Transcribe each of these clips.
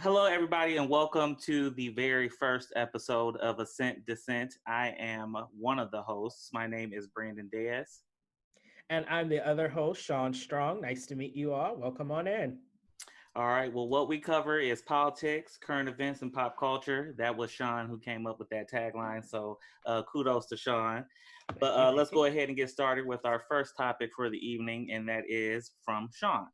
Hello, everybody, and welcome to the very first episode of Assent, Dissent. I am one of the hosts. My name is Brandon Diaz. And I'm the other host, Sean Strong. Nice to meet you all. Welcome on in. All right, well, what we cover is politics, current events, and pop culture. That was Sean who came up with that tagline, so kudos to Sean. Thank But you. let's Thank you. go ahead and get started with our first topic for the evening, and that is from Sean.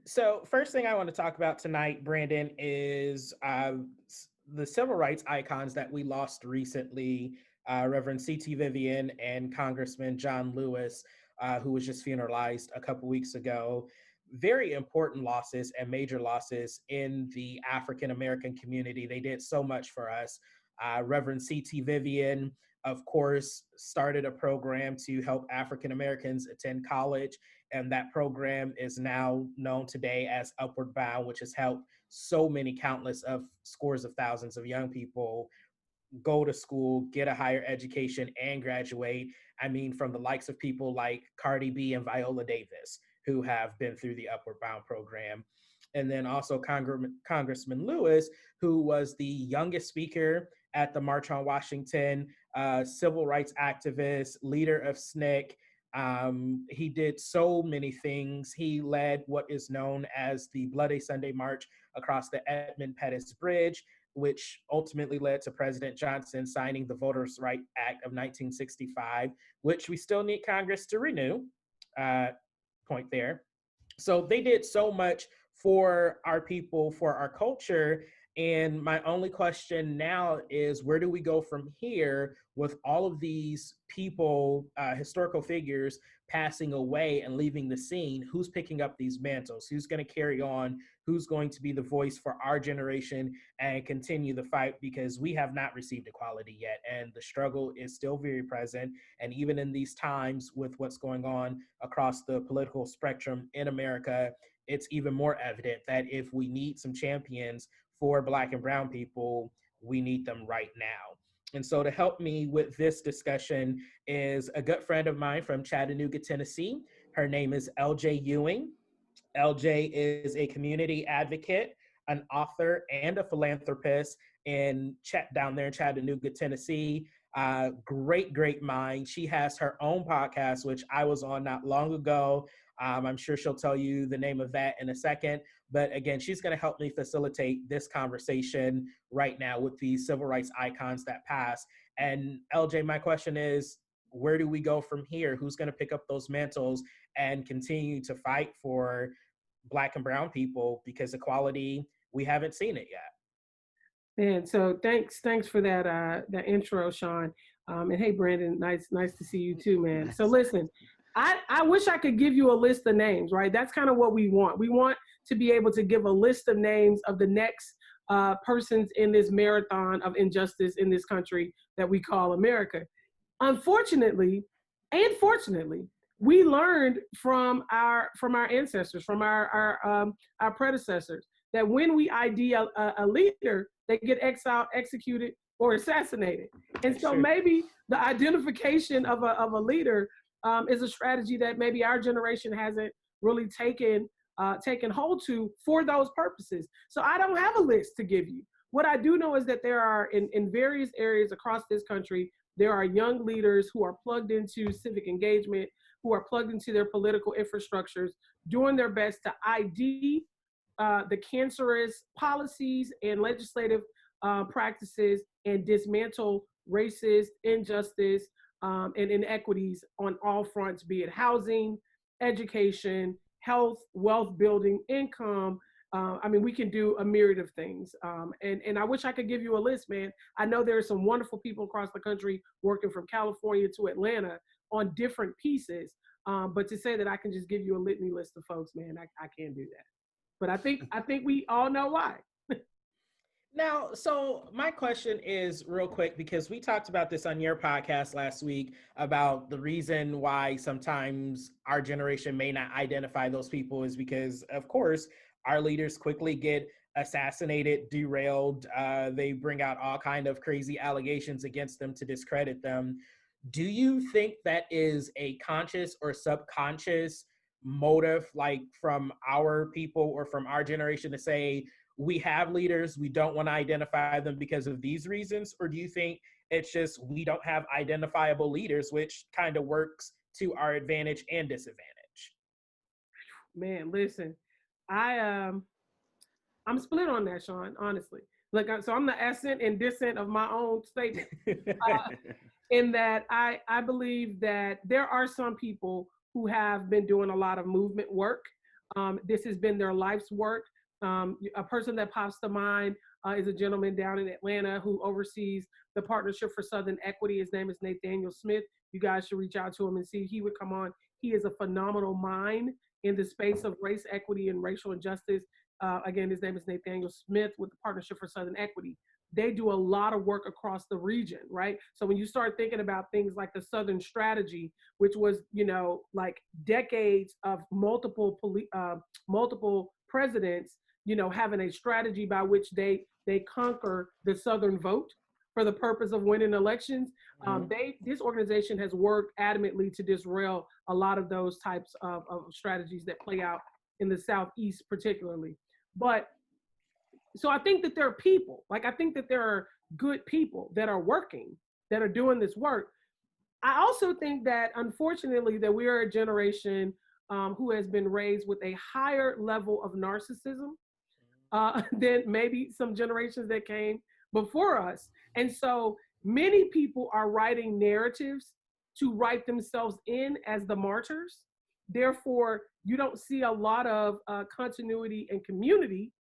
So, first thing I want to talk about tonight, Brandon, is the civil rights icons that we lost recently. Reverend C.T. Vivian and Congressman John Lewis, who was just funeralized a couple weeks ago. Very important losses and major losses in the African American community. They did so much for us. Reverend C.T. Vivian, of course, started a program to help African Americans attend college, and that program is now known today as Upward Bound, which has helped so many countless of scores of thousands of young people go to school, get a higher education, and graduate. I mean, from the likes of people like Cardi B and Viola Davis, who have been through the Upward Bound program. And then also Congressman Lewis, who was the youngest speaker at the March on Washington, civil rights activist, leader of SNCC. He did so many things. He led what is known as the Bloody Sunday March across the Edmund Pettus Bridge, which ultimately led to President Johnson signing the Voters' Right Act of 1965, which we still need Congress to renew. Uh, Point there. So they did so much for our people, for our culture. And my only question now is, where do we go from here with all of these people, historical figures passing away and leaving the scene? Who's picking up these mantles? Who's going to carry on? Who's going to be the voice for our generation and continue the fight? Because we have not received equality yet, and the struggle is still very present. And even in these times, with what's going on across the political spectrum in America, it's even more evident that if we need some champions for Black and Brown people, we need them right now. And so to help me with this discussion is a good friend of mine from Chattanooga, Tennessee. Her name is LJ Ewing. LJ is a community advocate, an author, and a philanthropist down there in Chattanooga, Tennessee. Great mind. She has her own podcast, which I was on not long ago. I'm sure she'll tell you the name of that in a second. But again, she's going to help me facilitate this conversation right now with these civil rights icons that passed. And LJ, my question is, where do we go from here? Who's going to pick up those mantles and continue to fight for Black and Brown people? Because equality, we haven't seen it yet. Man, so thanks for that intro, Sean. And hey, Brandon, nice to see you too, man. So listen, I wish I could give you a list of names, right? That's kind of what we want. We want to be able to give a list of names of the next persons in this marathon of injustice in this country that we call America. Unfortunately, and fortunately, we learned from our ancestors, from our predecessors, that when we ID a leader, they get exiled, executed, or assassinated. And so maybe the identification of a leader is a strategy that maybe our generation hasn't really taken hold to for those purposes. So I don't have a list to give you. What I do know is that there are in various areas across this country, there are young leaders who are plugged into civic engagement, who are plugged into their political infrastructures, doing their best to ID the cancerous policies and legislative practices and dismantle racist injustice and inequities on all fronts, be it housing, education, health, wealth building, income. I mean, we can do a myriad of things. And I wish I could give you a list, man. I know there are some wonderful people across the country working from California to Atlanta on different pieces. But to say that I can just give you a litany list of folks, man, I can't do that. But I think we all know why. Now, so my question is real quick, because we talked about this on your podcast last week about the reason why sometimes our generation may not identify those people is because, of course, our leaders quickly get assassinated, derailed. They bring out all kind of crazy allegations against them to discredit them. Do you think that is a conscious or subconscious motive, like from our people or from our generation, to say, we have leaders, we don't want to identify them because of these reasons? Or do you think it's just we don't have identifiable leaders, which kind of works to our advantage and disadvantage? Man, listen, I'm split on that, Sean, honestly. Like, so I'm the Assent and Dissent of my own statement. In that I believe that there are some people who have been doing a lot of movement work. This has been their life's work. A person that pops to mind is a gentleman down in Atlanta who oversees the Partnership for Southern Equity. His name is Nathaniel Smith. You guys should reach out to him and see if he would come on. He is a phenomenal mind in the space of race, equity, and racial injustice. Again, his name is Nathaniel Smith with the Partnership for Southern Equity. They do a lot of work across the region, right? So when you start thinking about things like the Southern Strategy, which was, like decades of multiple presidents, having a strategy by which they conquer the Southern vote for the purpose of winning elections. This organization has worked adamantly to disrail a lot of those types of strategies that play out in the Southeast particularly. But so I think that there are people, I think that there are good people that are working, that are doing this work. I also think that unfortunately that we are a generation who has been raised with a higher level of narcissism than maybe some generations that came before us. And so many people are writing narratives to write themselves in as the martyrs. Therefore, you don't see a lot of continuity and community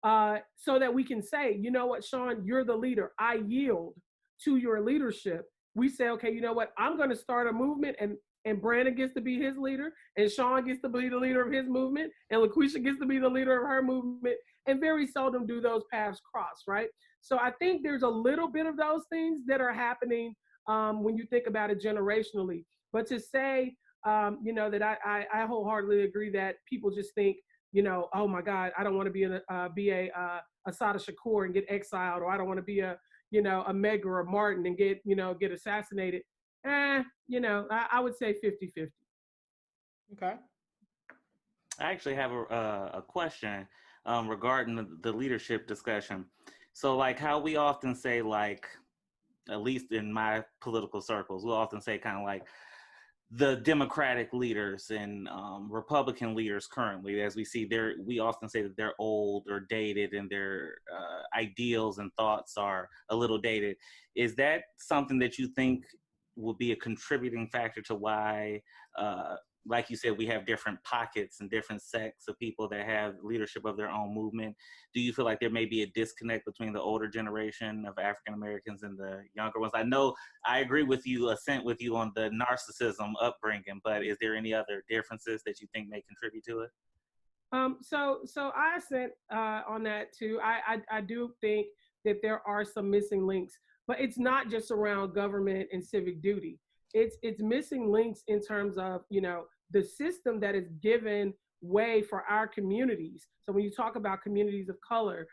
so that we can say, you know what, Sean, you're the leader. I yield to your leadership. We say, okay, you know what, I'm going to start a movement, and Brandon gets to be his leader, and Sean gets to be the leader of his movement, and LaQuisha gets to be the leader of her movement, and very seldom do those paths cross, right? So I think there's a little bit of those things that are happening when you think about it generationally. But to say, that I wholeheartedly agree that people just think, oh my God, I don't want to be a Assata Shakur and get exiled, or I don't want to be a Meg or a Martin and get assassinated. I would say 50-50. Okay. I actually have a question regarding the leadership discussion. So how we often say, at least in my political circles, we'll often say kind of the Democratic leaders and Republican leaders currently, as we see, we often say that they're old or dated and their ideals and thoughts are a little dated. Is that something that you think will be a contributing factor to why, like you said, we have different pockets and different sects of people that have leadership of their own movement? Do you feel like there may be a disconnect between the older generation of African Americans and the younger ones? I know I agree with you, Assent with you on the narcissism upbringing, but is there any other differences that you think may contribute to it? So I assent on that too. I do think that there are some missing links, but it's not just around government and civic duty. It's missing links in terms of, the system that is given way for our communities. So when you talk about communities of color,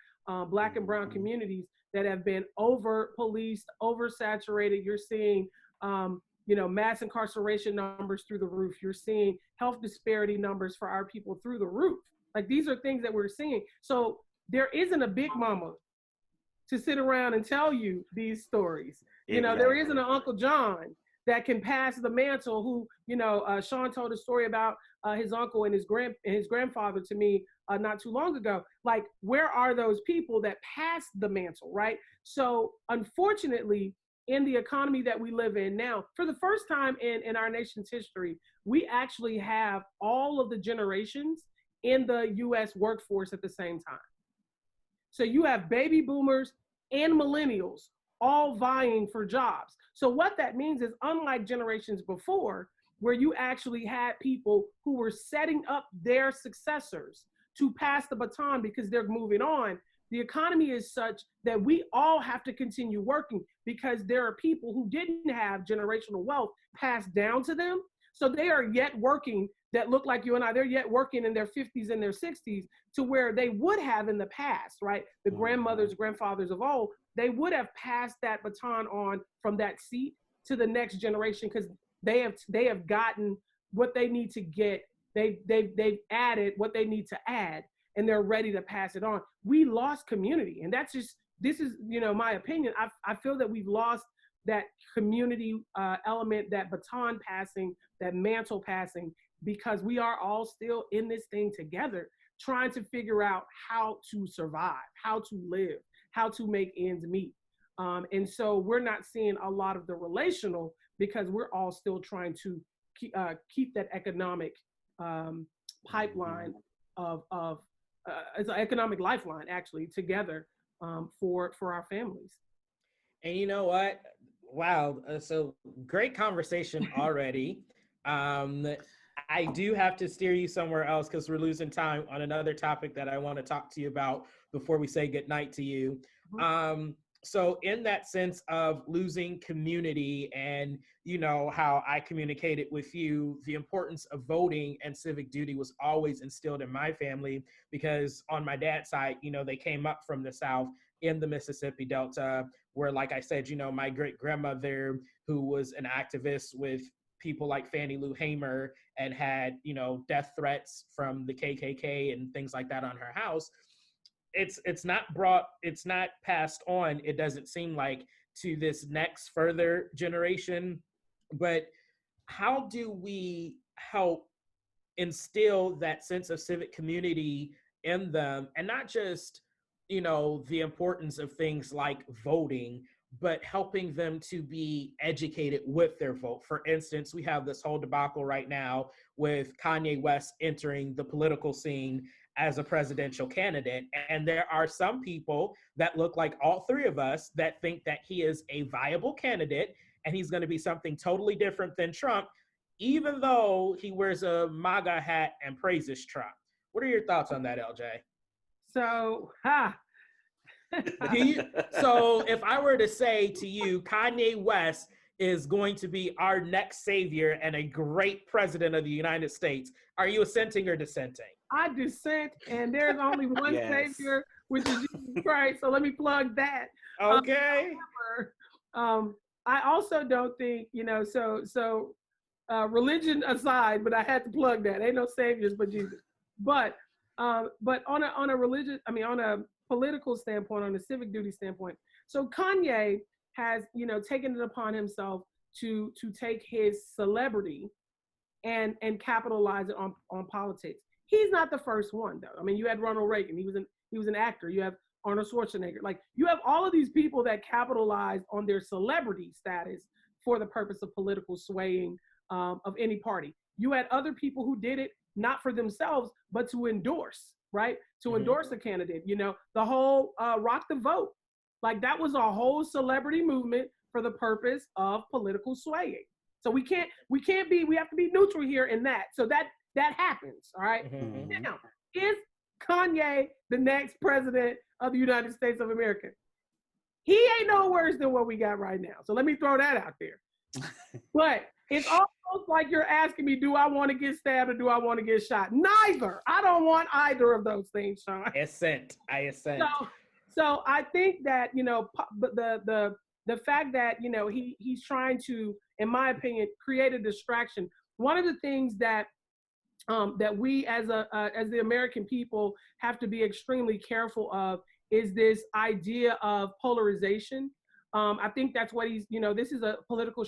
Black and brown communities that have been over-policed, oversaturated, you're seeing, mass incarceration numbers through the roof. You're seeing health disparity numbers for our people through the roof. These are things that we're seeing. So there isn't a big mama to sit around and tell you these stories. Exactly. There isn't an Uncle John that can pass the mantle, who, Sean told a story about his uncle and his grandfather to me not too long ago. Where are those people that pass the mantle, right? So unfortunately, in the economy that we live in now, for the first time in our nation's history, we actually have all of the generations in the US workforce at the same time. So you have baby boomers and millennials all vying for jobs. So what that means is, unlike generations before, where you actually had people who were setting up their successors to pass the baton because they're moving on, the economy is such that we all have to continue working because there are people who didn't have generational wealth passed down to them. So they are yet working, that look like you and I, they're yet working in their 50s and their 60s to where they would have in the past, right? The grandmothers, grandfathers of old, they would have passed that baton on from that seat to the next generation because they have gotten what they need to get. They've added what they need to add. and they're ready to pass it on. We lost community, and this is my opinion. I feel that we've lost that community element, that baton passing, that mantle passing, because we are all still in this thing together, trying to figure out how to survive, how to live, how to make ends meet. And so we're not seeing a lot of the relational, because we're all still trying to keep that economic pipeline of it's an economic lifeline actually together for our families. And you know what? Wow. So great conversation already. I do have to steer you somewhere else because we're losing time on another topic that I want to talk to you about before we say goodnight to you. So in that sense of losing community, and how I communicated with you, the importance of voting and civic duty was always instilled in my family, because on my dad's side, they came up from the South in the Mississippi Delta, where, like I said, my great grandmother, who was an activist with people like Fannie Lou Hamer and had, death threats from the KKK and things like that on her house. It's not passed on, it doesn't seem like, to this next further generation. But how do we help instill that sense of civic community in them, and not just the importance of things like voting, but helping them to be educated with their vote? For instance, we have this whole debacle right now with Kanye West entering the political scene as a presidential candidate. And there are some people that look like all three of us that think that he is a viable candidate and he's going to be something totally different than Trump, even though he wears a MAGA hat and praises Trump. What are your thoughts on that, LJ? So, So if I were to say to you, Kanye West is going to be our next savior and a great president of the United States, are you assenting or dissenting? I dissent, and there's only one savior, which is Jesus Christ. So let me plug that. Okay. However, I also don't think, religion aside, but I had to plug that. Ain't no saviors but Jesus. But on a religious, on a political standpoint, on a civic duty standpoint, so Kanye has, taken it upon himself to take his celebrity and capitalize it on politics. He's not the first one, though. You had Ronald Reagan. He was an actor. You have Arnold Schwarzenegger. Like, you have all of these people that capitalized on their celebrity status for the purpose of political swaying of any party. You had other people who did it not for themselves, but to endorse, right? To endorse a candidate. The whole rock the vote. Like, that was a whole celebrity movement for the purpose of political swaying. So we have to be neutral here in that. So that happens, all right? Now, is Kanye the next president of the United States of America? He ain't no worse than what we got right now. So let me throw that out there. But it's almost like you're asking me, do I want to get stabbed or do I want to get shot? Neither. I don't want either of those things, Sean. I assent. So I think that, the fact that, he's trying to, in my opinion, create a distraction. One of the things that we as the American people have to be extremely careful of is this idea of polarization. I think that's what this is a political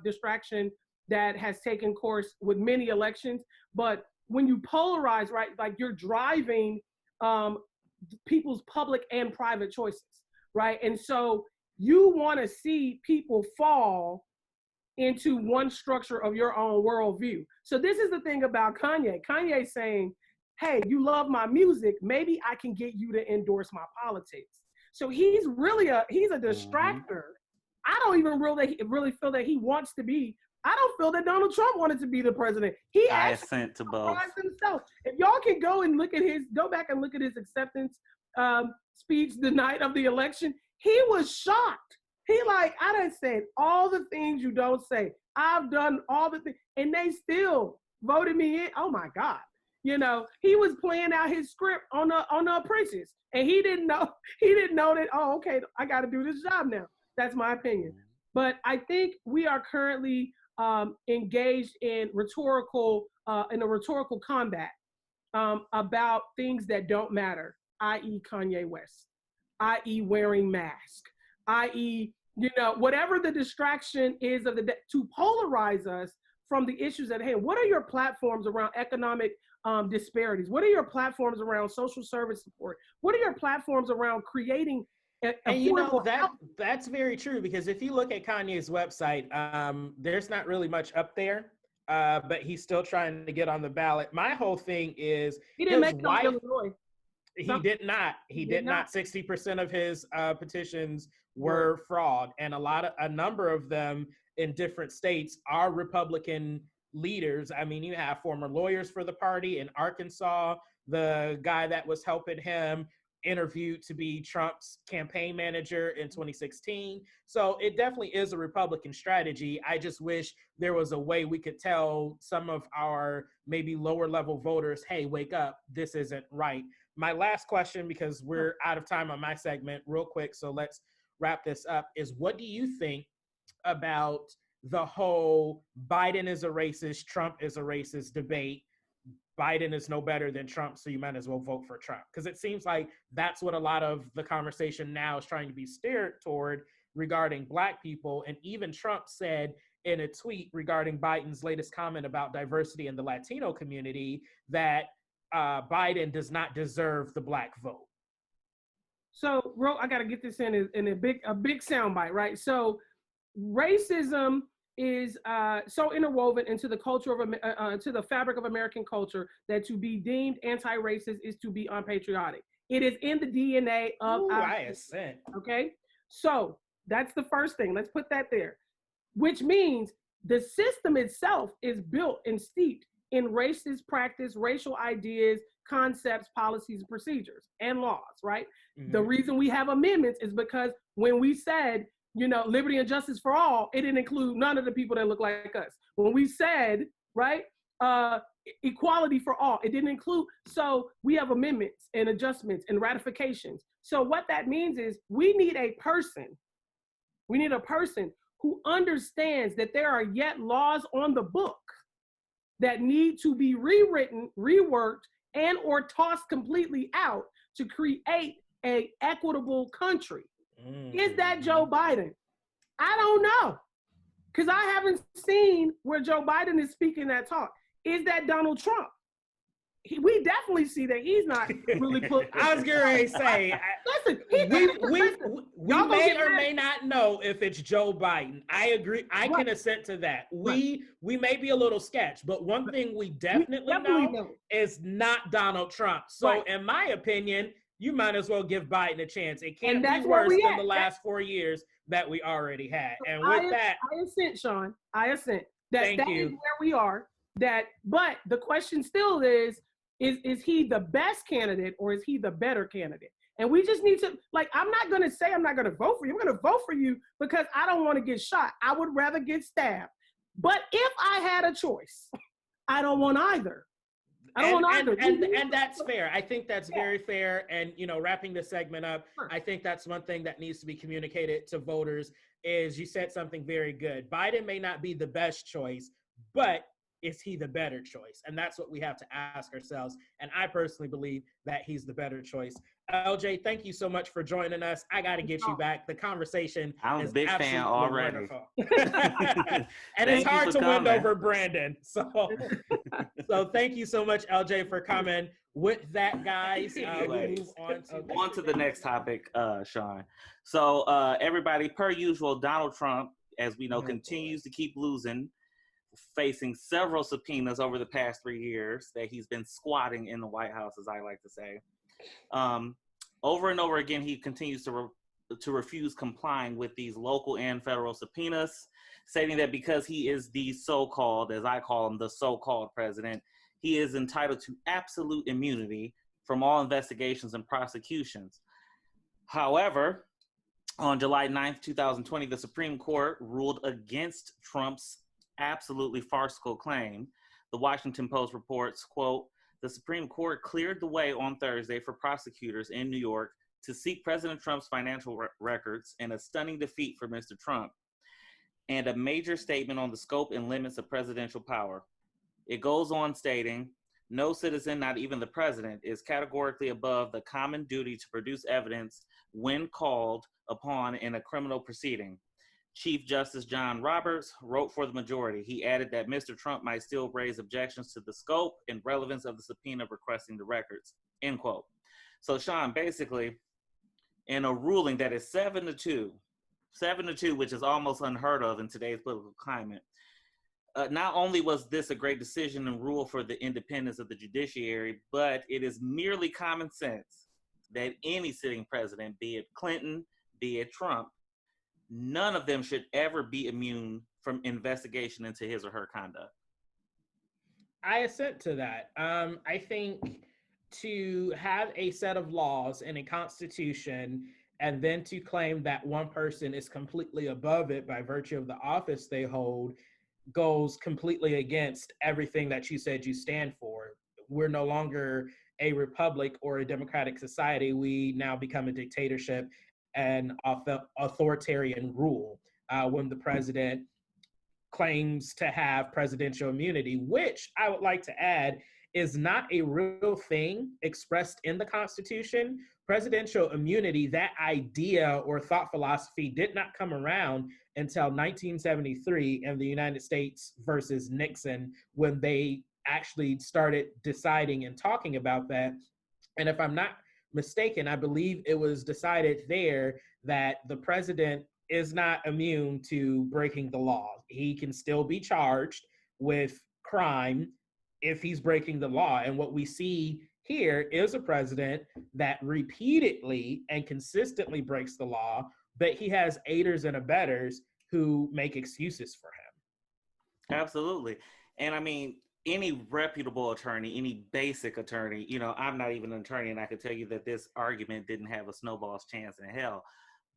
distraction that has taken course with many elections. But when you polarize, right, like, you're driving people's public and private choices, right? And so you want to see people fall into one structure of your own worldview. So this is the thing about Kanye. Kanye saying, hey, you love my music, maybe I can get you to endorse my politics. So he's a distractor. I don't even really feel that he wants to be. I don't feel that Donald Trump wanted to be the president. He assent to both. Himself. If y'all can go back and look at his acceptance speech the night of the election, he was shocked. He like, I done said all the things you don't say. I've done all the things, and they still voted me in. Oh my God. He was playing out his script on the Apprentice, and he didn't know that, oh, okay, I got to do this job now. That's my opinion. But I think we are currently engaged in a rhetorical combat about things that don't matter, i.e. Kanye West, i.e. wearing mask, i.e. whatever the distraction is of the day, to polarize us from the issues at hand. What are your platforms around economic disparities? What are your platforms around social service support? What are your platforms around creating and that's very true, because if you look at Kanye's website, there's not really much up there, but he's still trying to get on the ballot. My whole thing is he didn't make wife, Illinois. He did not. He did not. 60% of his petitions were fraud, and a number of them in different states are Republican leaders. I mean, you have former lawyers for the party in Arkansas. The guy that was helping him interviewed to be Trump's campaign manager in 2016. So it definitely is a Republican strategy. I just wish there was a way we could tell some of our maybe lower level voters, hey, wake up, this isn't right. My last question, because we're out of time on my segment, real quick, so let's wrap this up, is what do you think about the whole Biden is a racist, Trump is a racist debate? Biden is no better than Trump, so you might as well vote for Trump. Because it seems like that's what a lot of the conversation now is trying to be steered toward regarding Black people. And even Trump said in a tweet regarding Biden's latest comment about diversity in the Latino community that Biden does not deserve the Black vote. So, I got to get this in a big soundbite, right? So, racism is so interwoven into the culture of to the fabric of American culture that to be deemed anti-racist is to be unpatriotic. It is in the DNA of I assent. Okay, so that's the first thing. Let's put that there, which means the system itself is built and steeped in racist practice, racial ideas, concepts, policies, procedures, and laws. Right. Mm-hmm. The reason we have amendments is because when we said, liberty and justice for all, it didn't include none of the people that look like us. When we said, right, equality for all, it didn't include. So we have amendments and adjustments and ratifications. So what that means is we need a person who understands that there are yet laws on the book that need to be rewritten, reworked, and or tossed completely out to create an equitable country. Is that Joe Biden? I don't know, because I haven't seen where Joe Biden is speaking that talk. Is that Donald Trump? We definitely see that he's not really put. I was going to say, listen, we may or may not know if it's Joe Biden. I agree. I can assent to that. We may be a little sketch, but one thing we definitely know is not Donald Trump. So in my opinion, you might as well give Biden a chance. It can't be worse than the last 4 years that we already had. And with that, I assent, Sean. I assent. That is where we are. But the question still is he the best candidate or is he the better candidate? And we just need to, I'm not going to say I'm not going to vote for you. I'm going to vote for you because I don't want to get shot. I would rather get stabbed. But if I had a choice, I don't want either. And that's fair. I think that's very fair. And, wrapping this segment up, I think that's one thing that needs to be communicated to voters is you said something very good. Biden may not be the best choice, but is he the better choice? And that's what we have to ask ourselves. And I personally believe that he's the better choice. LJ, thank you so much for joining us. I got to get you back. The conversation I'm a big fan already. And it's hard to win over Brandon. So thank you so much, LJ, for coming. With that, guys, we'll move on to the next topic, Sean. So everybody, per usual, Donald Trump, as we know, continues to keep losing, facing several subpoenas over the past 3 years that he's been squatting in the White House, as I like to say. Over and over again, he continues to refuse complying with these local and federal subpoenas, stating that because he is the so-called, as I call him, the so-called president, he is entitled to absolute immunity from all investigations and prosecutions. However, on July 9th, 2020, the Supreme Court ruled against Trump's absolutely farcical claim. The Washington Post reports, quote, the Supreme Court cleared the way on Thursday for prosecutors in New York to seek President Trump's financial records in a stunning defeat for Mr. Trump and a major statement on the scope and limits of presidential power. It goes on stating, No citizen, not even the president, is categorically above the common duty to produce evidence when called upon in a criminal proceeding. Chief Justice John Roberts wrote for the majority. He added that Mr. Trump might still raise objections to the scope and relevance of the subpoena requesting the records, end quote. So Sean, basically, in a ruling that is 7-2, which is almost unheard of in today's political climate, not only was this a great decision and rule for the independence of the judiciary, but it is merely common sense that any sitting president, be it Clinton, be it Trump, none of them should ever be immune from investigation into his or her conduct. I assent to that. I think to have a set of laws and a constitution, and then to claim that one person is completely above it by virtue of the office they hold, goes completely against everything that you said you stand for. We're no longer a republic or a democratic society. We now become a dictatorship and authoritarian rule when the president claims to have presidential immunity, which I would like to add is not a real thing expressed in the Constitution. Presidential immunity, that idea or thought philosophy, did not come around until 1973 in the United States versus Nixon, when they actually started deciding and talking about that. And if I'm not mistaken, I believe it was decided there that the president is not immune to breaking the law. He can still be charged with crime if he's breaking the law. And what we see here is a president that repeatedly and consistently breaks the law, but he has aiders and abettors who make excuses for him. Absolutely. And I mean, any reputable attorney, any basic attorney, you know, I'm not even an attorney, and I can tell you that this argument didn't have a snowball's chance in hell.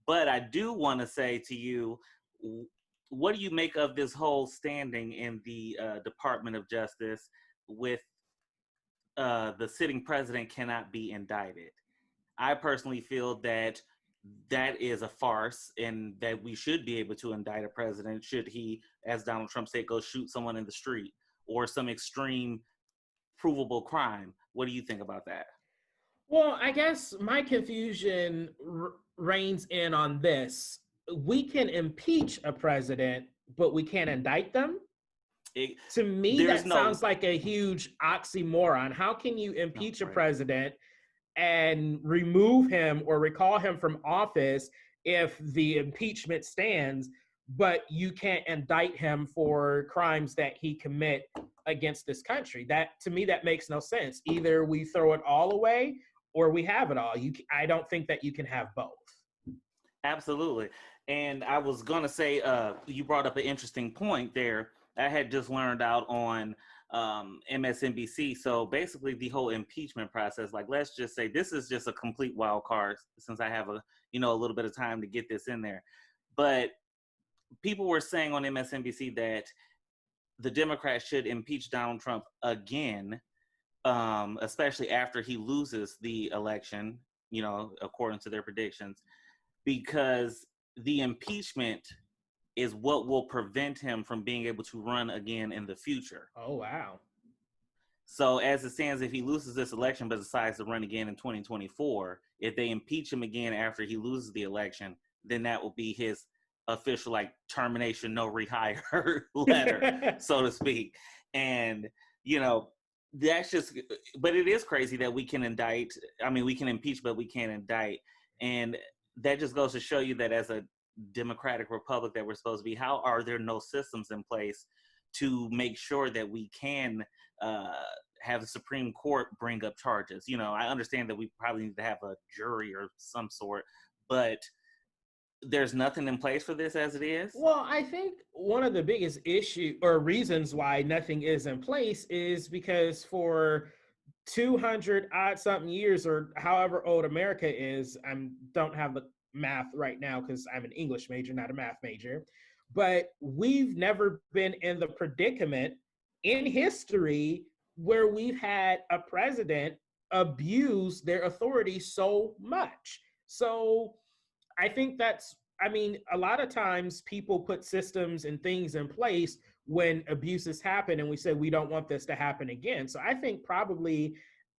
But I do want to say to you, what do you make of this whole standing in the Department of Justice with the sitting president cannot be indicted? I personally feel that that is a farce, and that we should be able to indict a president should he, as Donald Trump said, go shoot someone in the street or some extreme provable crime. What do you think about that? Well, I guess my confusion reigns in on this. We can impeach a president, but we can't indict them. To me, that sounds like a huge oxymoron. How can you impeach a president and remove him or recall him from office if the impeachment stands, but you can't indict him for crimes that he commit against this country? That, to me, that makes no sense. Either we throw it all away or we have it all. I don't think that you can have both. Absolutely. And I was going to say, you brought up an interesting point there. I had just learned out on MSNBC. So basically the whole impeachment process, like, let's just say this is just a complete wild card, since I have a little bit of time to get this in there. But people were saying on MSNBC that the Democrats should impeach Donald Trump again, especially after he loses the election, according to their predictions, because the impeachment is what will prevent him from being able to run again in the future. Oh, wow. So as it stands, if he loses this election but decides to run again in 2024, if they impeach him again after he loses the election, then that will be his official termination, no rehire letter, so to speak. And, that's just, but it is crazy that we can indict. I mean, we can impeach, but we can't indict. And that just goes to show you that as a democratic republic that we're supposed to be, how are there no systems in place to make sure that we can have the Supreme Court bring up charges? I understand that we probably need to have a jury or some sort, but there's nothing in place for this as it is. Well, I think one of the biggest issue or reasons why nothing is in place is because for 200 odd something years, or however old America is, I don't have the math right now because I'm an English major, not a math major, but we've never been in the predicament in history where we've had a president abuse their authority so much. So I think a lot of times people put systems and things in place when abuses happen and we say we don't want this to happen again. So I think probably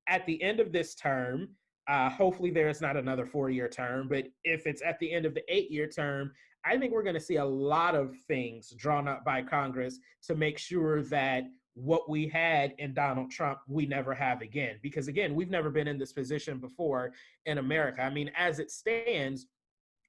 at the end of this term, hopefully there is not another 4-year term, but if it's at the end of the 8-year term, I think we're going to see a lot of things drawn up by Congress to make sure that what we had in Donald Trump, we never have again. Because again, we've never been in this position before in America. I mean, as it stands,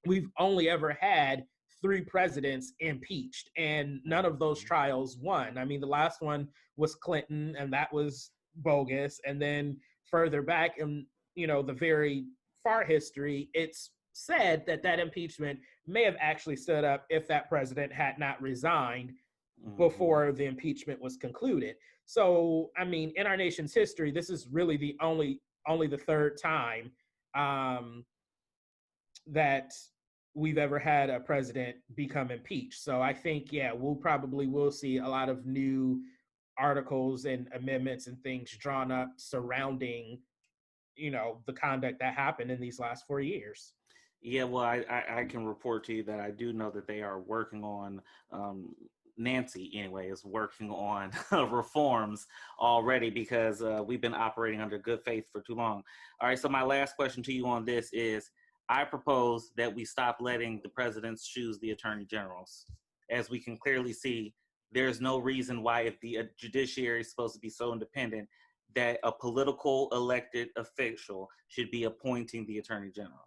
we've only ever had 3 presidents impeached, and none of those trials won. I mean, the last one was Clinton, and that was bogus. And then further back in, the very far history, it's said that that impeachment may have actually stood up if that president had not resigned before the impeachment was concluded. So, I mean, in our nation's history, this is really the only the 3rd time that we've ever had a president become impeached. So I think, yeah, we'll see a lot of new articles and amendments and things drawn up surrounding, the conduct that happened in these last 4 years. Yeah, well, I can report to you that I do know that they are working on, Nancy anyway, is working on reforms already, because we've been operating under good faith for too long. All right, so my last question to you on this is, I propose that we stop letting the presidents choose the attorney generals. As we can clearly see, there's no reason why, if the judiciary is supposed to be so independent, that a political elected official should be appointing the attorney general.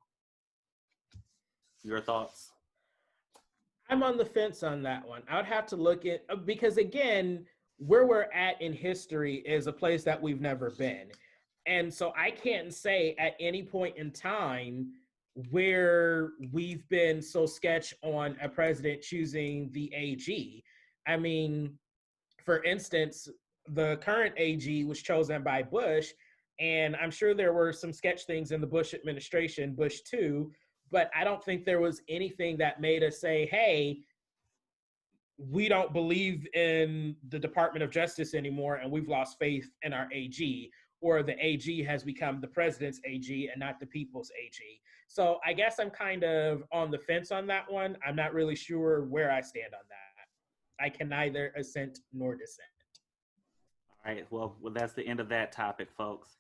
Your thoughts? I'm on the fence on that one. I would have to look at, because again, where we're at in history is a place that we've never been. And so I can't say at any point in time where we've been so sketch on a president choosing the AG. I mean, for instance, the current AG was chosen by Bush, and I'm sure there were some sketch things in the Bush administration, Bush 2, but I don't think there was anything that made us say, hey, we don't believe in the Department of Justice anymore and we've lost faith in our AG, or the AG has become the president's AG and not the people's AG. So I guess I'm kind of on the fence on that one. I'm not really sure where I stand on that. I can neither assent nor dissent. All right, well, that's the end of that topic, folks.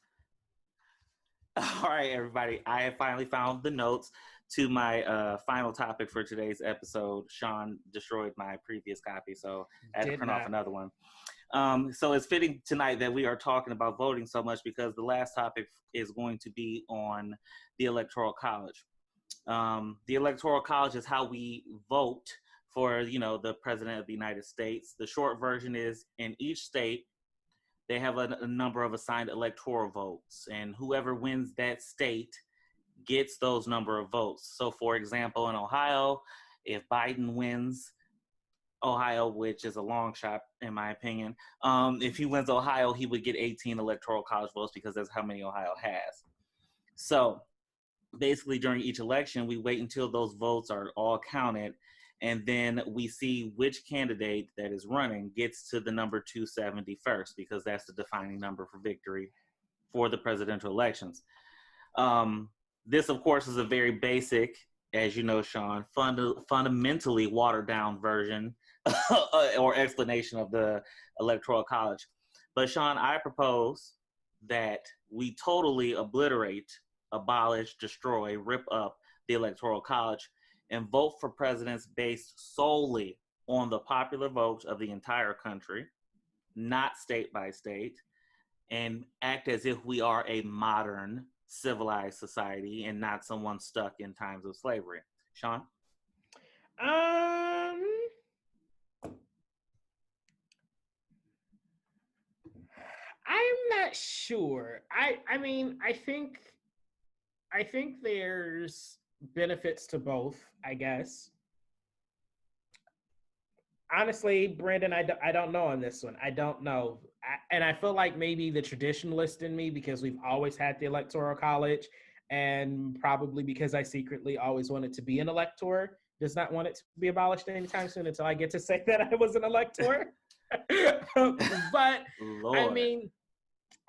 All right, everybody, I have finally found the notes to my final topic for today's episode. Sean destroyed my previous copy, so I had to print off another one. So it's fitting tonight that we are talking about voting so much, because the last topic is going to be on the Electoral College. The Electoral College is how we vote for, the President of the United States. The short version is, in each state, they have a number of assigned electoral votes, and whoever wins that state gets those number of votes. So, for example, in Ohio, if Biden wins Ohio, which is a long shot in my opinion, if he wins Ohio, he would get 18 Electoral College votes, because that's how many Ohio has. So basically, during each election, we wait until those votes are all counted, and then we see which candidate that is running gets to the number 270 first, because that's the defining number for victory for the presidential elections. This, of course, is a very basic, as you know, Sean, fundamentally watered down version or explanation of the Electoral College. But Sean, I propose that we totally obliterate, abolish, destroy, rip up the Electoral College and vote for presidents based solely on the popular vote of the entire country, not state by state, and act as if we are a modern, civilized society and not someone stuck in times of slavery. Sean? I'm not sure. I mean, I think there's benefits to both, I guess. Honestly, Brandon, I don't know on this one. I don't know. And I feel like maybe the traditionalist in me, because we've always had the Electoral College, and probably because I secretly always wanted to be an elector, does not want it to be abolished anytime soon until I get to say that I was an elector. But Lord. I mean,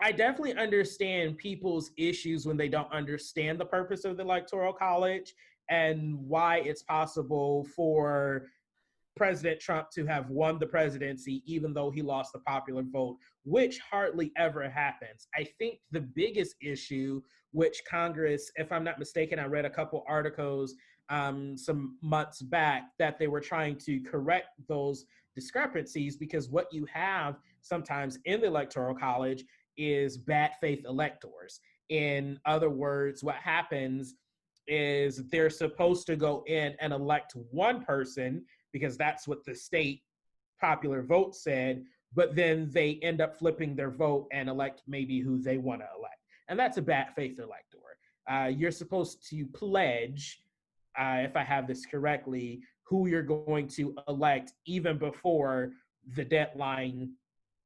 I definitely understand people's issues when they don't understand the purpose of the Electoral College and why it's possible for President Trump to have won the presidency, even though he lost the popular vote, which hardly ever happens. I think the biggest issue, which Congress, if I'm not mistaken, I read a couple articles some months back that they were trying to correct those discrepancies, because what you have sometimes in the Electoral College is bad faith electors. In other words, what happens is they're supposed to go in and elect one person because that's what the state popular vote said, but then they end up flipping their vote and elect maybe who they want to elect. And that's a bad faith elector. You're supposed to pledge, if I have this correctly, who you're going to elect even before the deadline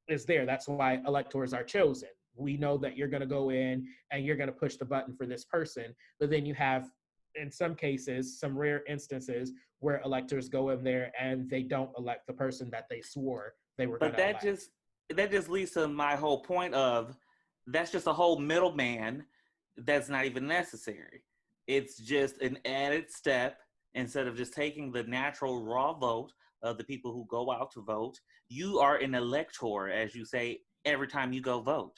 is there. That's why electors are chosen. We know that you're going to go in and you're going to push the button for this person, but then you have, in some cases, some rare instances where electors go in there and they don't elect the person that they swore they were going to elect. But that just leads to my whole point of that's just a whole middleman that's not even necessary. It's just an added step. Instead of just taking the natural raw vote of the people who go out to vote, you are an elector, as you say, every time you go vote.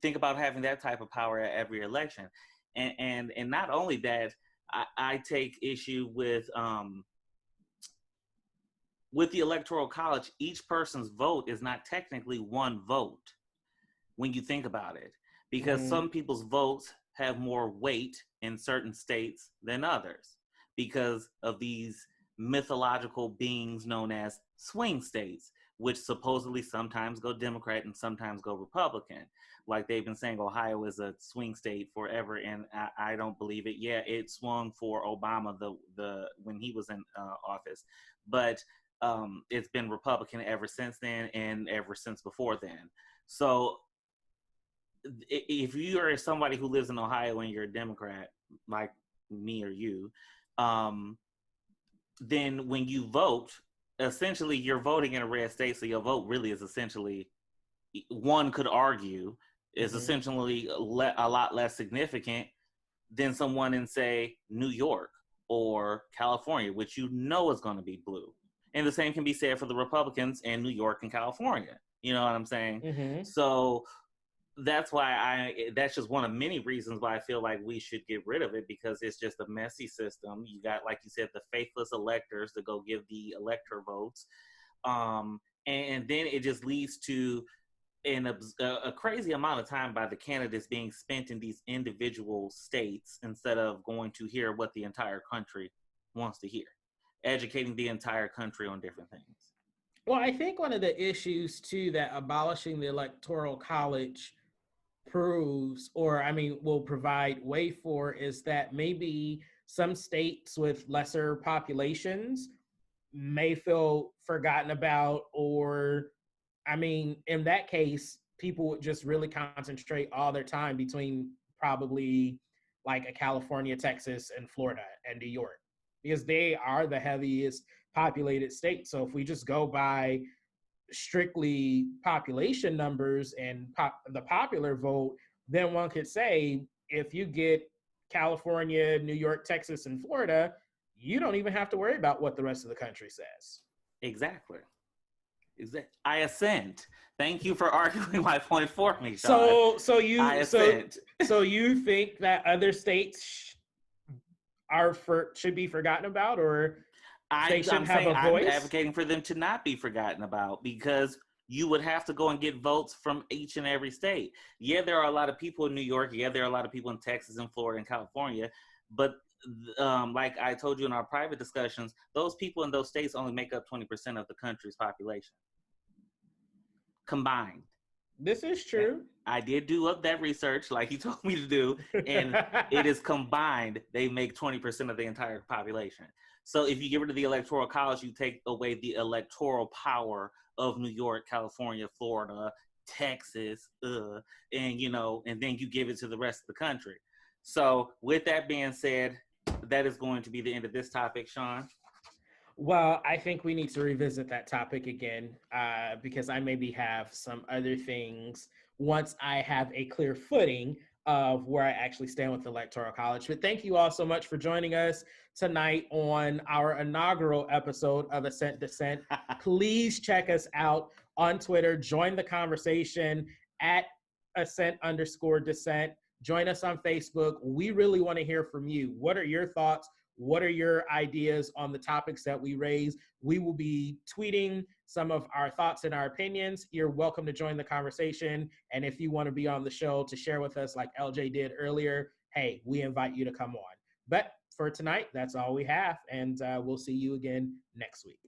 Think about having that type of power at every election. And not only that, I take issue with the Electoral College. Each person's vote is not technically one vote when you think about it, because some people's votes have more weight in certain states than others because of these mythological beings known as swing states, which supposedly sometimes go Democrat and sometimes go Republican. Like they've been saying Ohio is a swing state forever, and I don't believe it. Yeah, it swung for Obama the when he was in office, but it's been Republican ever since then and ever since before then. So if you are somebody who lives in Ohio and you're a Democrat, like me or you, then when you vote, essentially you're voting in a red state, so your vote really is essentially, one could argue, is essentially a lot less significant than someone in, say, New York or California, which you know is going to be blue. And the same can be said for the Republicans in New York and California. You know what I'm saying? So that's why that's just one of many reasons why I feel like we should get rid of it, because it's just a messy system. You got, like you said, the faithless electors to go give the elector votes. And then it just leads to a crazy amount of time by the candidates being spent in these individual states instead of going to hear what the entire country wants to hear, educating the entire country on different things. Well, I think one of the issues too that abolishing the Electoral College proves, or I mean, will provide way for, is that maybe some states with lesser populations may feel forgotten about, or I mean, in that case, people would just really concentrate all their time between probably like a California, Texas, and Florida and New York, because they are the heaviest populated states. So if we just go by strictly population numbers and the popular vote, then one could say if you get California, New York, Texas, and Florida, you don't even have to worry about what the rest of the country says. Exactly. I assent. Thank you for arguing my point for me, Sean. So you think that other states should be forgotten about, or they should have a voice? I'm advocating for them to not be forgotten about, because you would have to go and get votes from each and every state. Yeah, there are a lot of people in New York. Yeah, there are a lot of people in Texas and Florida and California. But like I told you in our private discussions, those people in those states only make up 20% of the country's population combined. This is true. I did do up that research like you told me to do, and it is combined. They make 20% of the entire population. So if you get rid of the Electoral College, you take away the electoral power of New York, California, Florida, Texas, and then you give it to the rest of the country. So with that being said, that is going to be the end of this topic, Sean. Well, I think we need to revisit that topic again, because I maybe have some other things once I have a clear footing of where I actually stand with the Electoral College. But thank you all so much for joining us tonight on our inaugural episode of Assent, Dissent. Please check us out on Twitter. Join the conversation at Assent_Dissent. Join us on Facebook. We really want to hear from you. What are your thoughts? What are your ideas on the topics that we raise? We will be tweeting some of our thoughts and our opinions. You're welcome to join the conversation. And if you want to be on the show to share with us like LJ did earlier, hey, we invite you to come on. But for tonight, that's all we have. And we'll see you again next week.